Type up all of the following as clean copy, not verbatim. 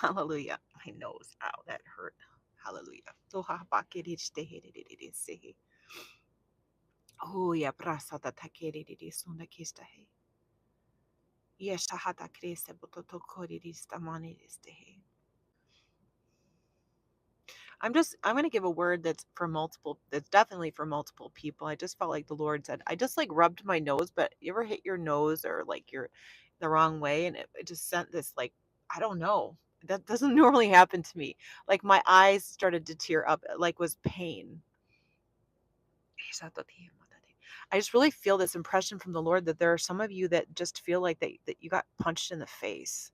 Hallelujah. My nose. Ow, that hurt. Hallelujah. Oh, yeah. Prasada takeriri sunda kistahe. Yes, shahata krese bototokoriri stamanidistehe. I'm gonna give a word that's definitely for multiple people. I just felt like the Lord said, I just like rubbed my nose, but you ever hit your nose or like you're the wrong way and it just sent this like, I don't know. That doesn't normally happen to me. Like my eyes started to tear up, like was pain. I just really feel this impression from the Lord that there are some of you that just feel like that you got punched in the face.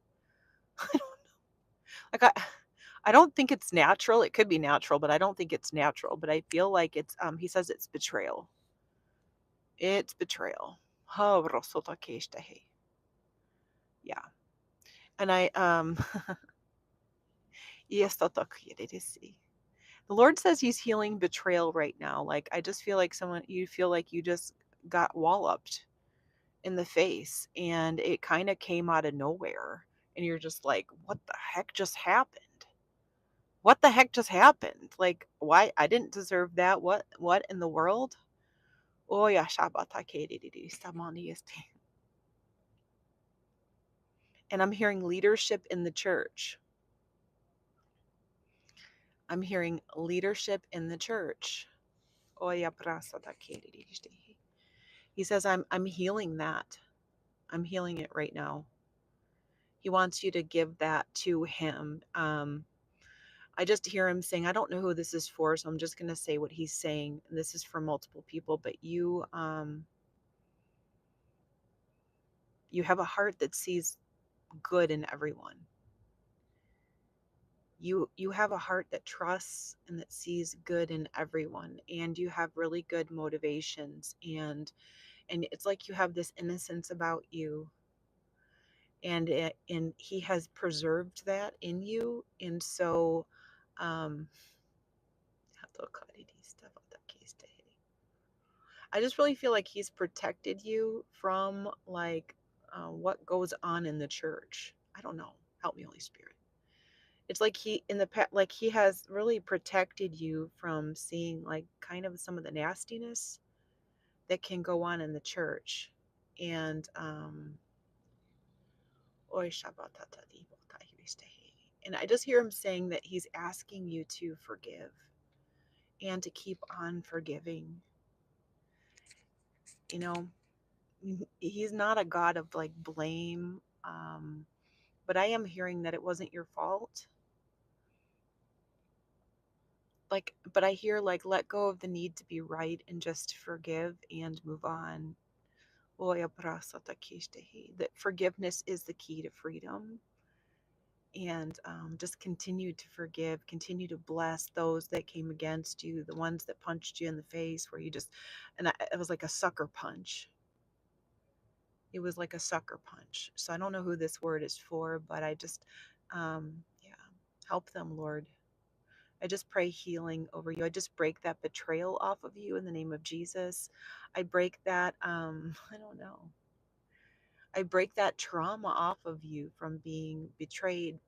Like I don't think it's natural. It could be natural, but I don't think it's natural. But I feel like it's he says it's betrayal. It's betrayal. Oh, rosotakeshtahe. Yeah. And I yes, totakirisi. The Lord says he's healing betrayal right now. Like I just feel like someone you feel like you just got walloped in the face and it kind of came out of nowhere and you're just like, what the heck just happened? What the heck just happened? Like, why? I didn't deserve that. What in the world? Oh yeah, and I'm hearing leadership in the church. I'm hearing leadership in the church. Oh yeah, he says I'm healing that. I'm healing it right now. He wants you to give that to him. I just hear him saying, I don't know who this is for, so I'm just going to say what he's saying. This is for multiple people, but you have a heart that sees good in everyone. You have a heart that trusts and that sees good in everyone, and you have really good motivations, and it's like you have this innocence about you, and he has preserved that in you, and so um I just really feel like he's protected you from like what goes on in the church. I don't know. Help me, Holy Spirit. It's like he in the past, like he has really protected you from seeing like kind of some of the nastiness that can go on in the church. And Oy Shabbatatati Botahiristehi. And I just hear him saying that he's asking you to forgive and to keep on forgiving. You know, he's not a God of like blame. But I am hearing that it wasn't your fault. Like, but I hear like let go of the need to be right and just forgive and move on. Oya prasatakistehi. That forgiveness is the key to freedom. And just continue to forgive, continue to bless those that came against you, the ones that punched you in the face, where you just, it was like a sucker punch. It was like a sucker punch. So I don't know who this word is for, but I just, yeah, help them, Lord. I just pray healing over you. I just break that betrayal off of you in the name of Jesus. I break that, I don't know. I break that trauma off of you from being betrayed,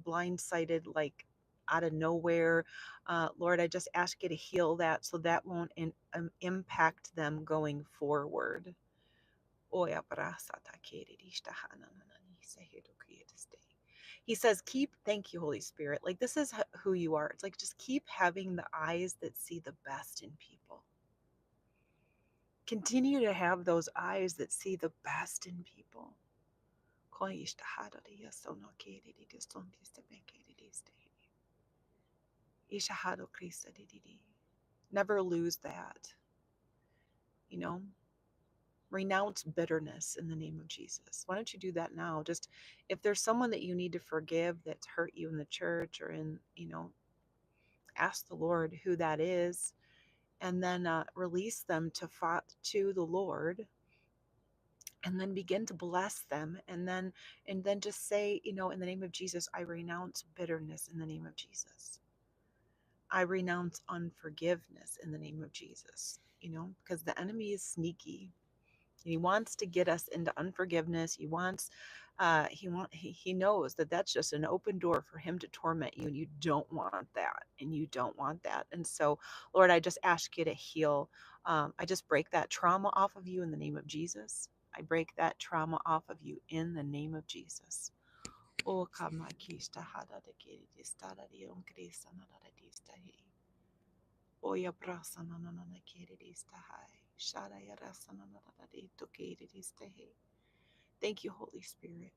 blindsided, like out of nowhere. Lord, I just ask you to heal that so that won't impact them going forward. Oya brasata keririshta hananani sehiru kriyatiste. He says, keep, thank you, Holy Spirit. Like, this is who you are. It's like, just keep having the eyes that see the best in people. Continue to have those eyes that see the best in people. Never lose that, you know? Renounce bitterness in the name of Jesus. Why don't you do that now? Just if there's someone that you need to forgive that's hurt you in the church or in, ask the Lord who that is, and then release them to the Lord, and then begin to bless them, and then just say, in the name of Jesus, I renounce bitterness in the name of Jesus. I renounce unforgiveness in the name of Jesus. Because the enemy is sneaky. He wants to get us into unforgiveness. He knows that that's just an open door for him to torment you, and you don't want that, and you don't want that. And so, Lord, I just ask you to heal. I just break that trauma off of you in the name of Jesus. I break that trauma off of you in the name of Jesus. O kamakista hada de kirista da dion krista na da dista he. Oya brasa na na na kirista hai. Shada ya rasa na na da di to kirista he. Thank you, Holy Spirit.